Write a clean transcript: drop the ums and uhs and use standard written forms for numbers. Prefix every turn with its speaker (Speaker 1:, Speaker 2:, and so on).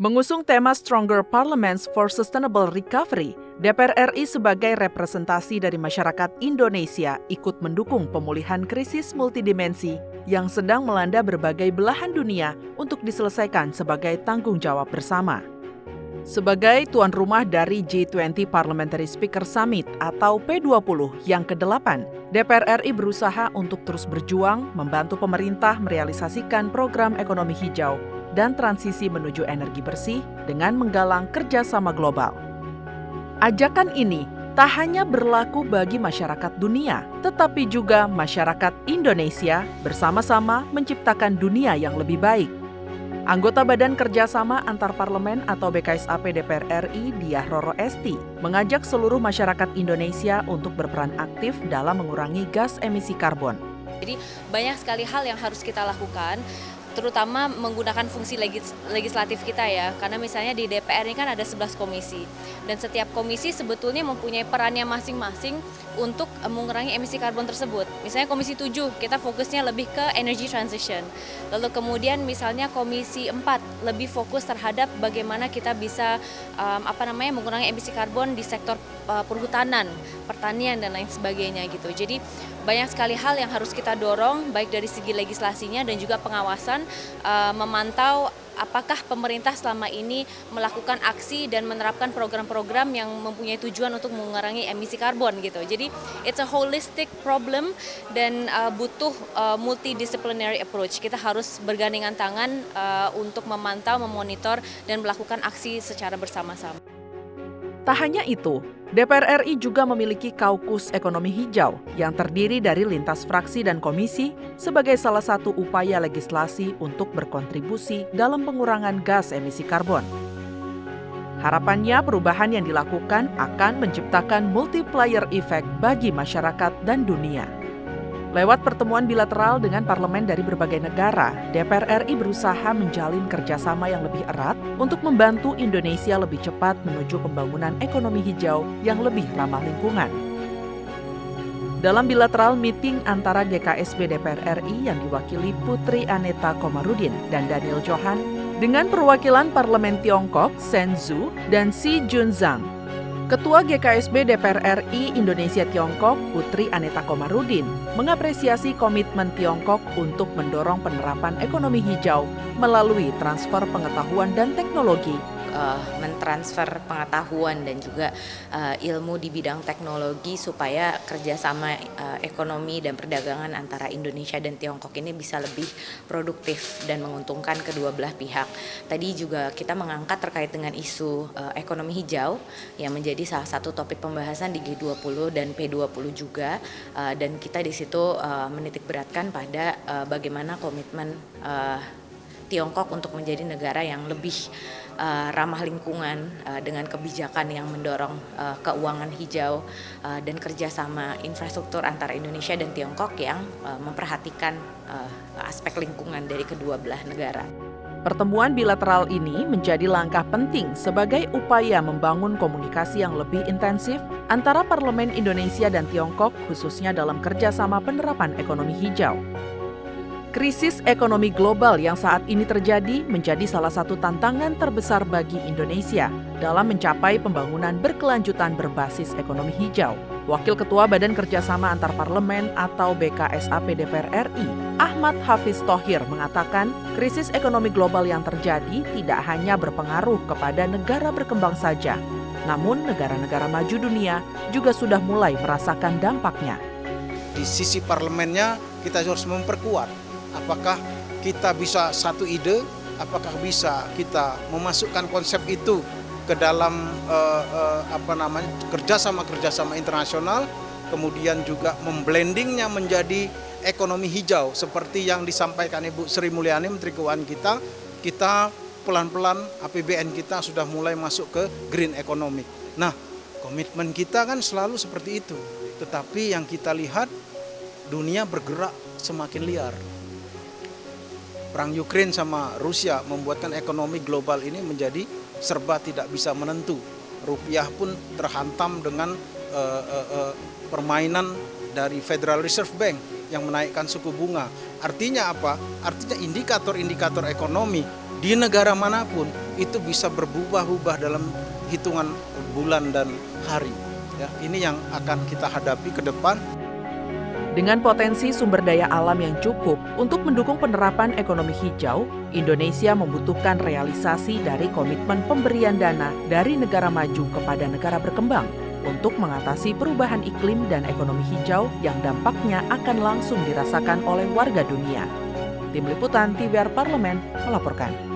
Speaker 1: Mengusung tema Stronger Parliaments for Sustainable Recovery, DPR RI sebagai representasi dari masyarakat Indonesia ikut mendukung pemulihan krisis multidimensi yang sedang melanda berbagai belahan dunia untuk diselesaikan sebagai tanggung jawab bersama. Sebagai tuan rumah dari G20 Parliamentary Speaker Summit atau P20 yang ke-8, DPR RI berusaha untuk terus berjuang membantu pemerintah merealisasikan program ekonomi hijau dan transisi menuju energi bersih dengan menggalang kerjasama global. Ajakan ini tak hanya berlaku bagi masyarakat dunia, tetapi juga masyarakat Indonesia bersama-sama menciptakan dunia yang lebih baik. Anggota Badan Kerjasama Antar Parlemen atau BKSAP DPR RI, Diah Roro Esti, mengajak seluruh masyarakat Indonesia untuk berperan aktif dalam mengurangi gas emisi karbon.
Speaker 2: Jadi banyak sekali hal yang harus kita lakukan, terutama menggunakan fungsi legislatif kita ya, karena misalnya di DPR ini kan ada 11 komisi, dan setiap komisi sebetulnya mempunyai perannya masing-masing untuk mengurangi emisi karbon tersebut. Misalnya komisi 7, kita fokusnya lebih ke energy transition, lalu kemudian misalnya komisi 4, lebih fokus terhadap bagaimana kita bisa mengurangi emisi karbon di sektor perhutanan, pertanian, dan lain sebagainya gitu. Jadi banyak sekali hal yang harus kita dorong, baik dari segi legislasinya dan juga pengawasan, memantau apakah pemerintah selama ini melakukan aksi dan menerapkan program-program yang mempunyai tujuan untuk mengurangi emisi karbon gitu. Jadi it's a holistic problem dan butuh multidisciplinary approach. Kita harus bergandengan tangan untuk memantau, memonitor, dan melakukan aksi secara bersama-sama.
Speaker 1: Tak hanya itu, DPR RI juga memiliki Kaukus Ekonomi Hijau yang terdiri dari lintas fraksi dan komisi sebagai salah satu upaya legislasi untuk berkontribusi dalam pengurangan gas emisi karbon. Harapannya perubahan yang dilakukan akan menciptakan multiplier effect bagi masyarakat dan dunia. Lewat pertemuan bilateral dengan parlemen dari berbagai negara, DPR RI berusaha menjalin kerjasama yang lebih erat untuk membantu Indonesia lebih cepat menuju pembangunan ekonomi hijau yang lebih ramah lingkungan. Dalam bilateral meeting antara GKSB DPR RI yang diwakili Putri Aneta Komarudin dan Daniel Johan dengan perwakilan Parlemen Tiongkok, Sen Zhu, dan Si Junzang, Ketua GKSB DPR RI Indonesia Tiongkok, Putri Aneta Komarudin, mengapresiasi komitmen Tiongkok untuk mendorong penerapan ekonomi hijau melalui transfer pengetahuan dan teknologi.
Speaker 3: Mentransfer pengetahuan dan juga ilmu di bidang teknologi supaya kerjasama ekonomi dan perdagangan antara Indonesia dan Tiongkok ini bisa lebih produktif dan menguntungkan kedua belah pihak. Tadi juga kita mengangkat terkait dengan isu ekonomi hijau yang menjadi salah satu topik pembahasan di G20 dan P20 juga, dan kita di situ menitik beratkan pada bagaimana komitmen Tiongkok untuk menjadi negara yang lebih ramah lingkungan dengan kebijakan yang mendorong keuangan hijau dan kerjasama infrastruktur antara Indonesia dan Tiongkok yang memperhatikan aspek lingkungan dari kedua belah negara.
Speaker 1: Pertemuan bilateral ini menjadi langkah penting sebagai upaya membangun komunikasi yang lebih intensif antara Parlemen Indonesia dan Tiongkok, khususnya dalam kerjasama penerapan ekonomi hijau. Krisis ekonomi global yang saat ini terjadi menjadi salah satu tantangan terbesar bagi Indonesia dalam mencapai pembangunan berkelanjutan berbasis ekonomi hijau. Wakil Ketua Badan Kerjasama Antar Parlemen atau BKSAP DPR RI, Ahmad Hafiz Thohir mengatakan, krisis ekonomi global yang terjadi tidak hanya berpengaruh kepada negara berkembang saja, namun negara-negara maju dunia juga sudah mulai merasakan dampaknya.
Speaker 4: Di sisi parlemennya kita harus memperkuat. Apakah kita bisa satu ide, apakah bisa kita memasukkan konsep itu ke dalam kerjasama internasional, kemudian juga memblendingnya menjadi ekonomi hijau seperti yang disampaikan Ibu Sri Mulyani, Menteri Keuangan kita pelan-pelan APBN kita sudah mulai masuk ke green economy. Nah, komitmen kita kan selalu seperti itu, tetapi yang kita lihat dunia bergerak semakin liar. Perang Ukraina sama Rusia membuatkan ekonomi global ini menjadi serba tidak bisa menentu. Rupiah pun terhantam dengan permainan dari Federal Reserve Bank yang menaikkan suku bunga. Artinya apa? Artinya indikator-indikator ekonomi di negara manapun itu bisa berubah-ubah dalam hitungan bulan dan hari. Ya, ini yang akan kita hadapi ke depan.
Speaker 1: Dengan potensi sumber daya alam yang cukup untuk mendukung penerapan ekonomi hijau, Indonesia membutuhkan realisasi dari komitmen pemberian dana dari negara maju kepada negara berkembang untuk mengatasi perubahan iklim dan ekonomi hijau yang dampaknya akan langsung dirasakan oleh warga dunia. Tim Liputan TVR Parlemen melaporkan.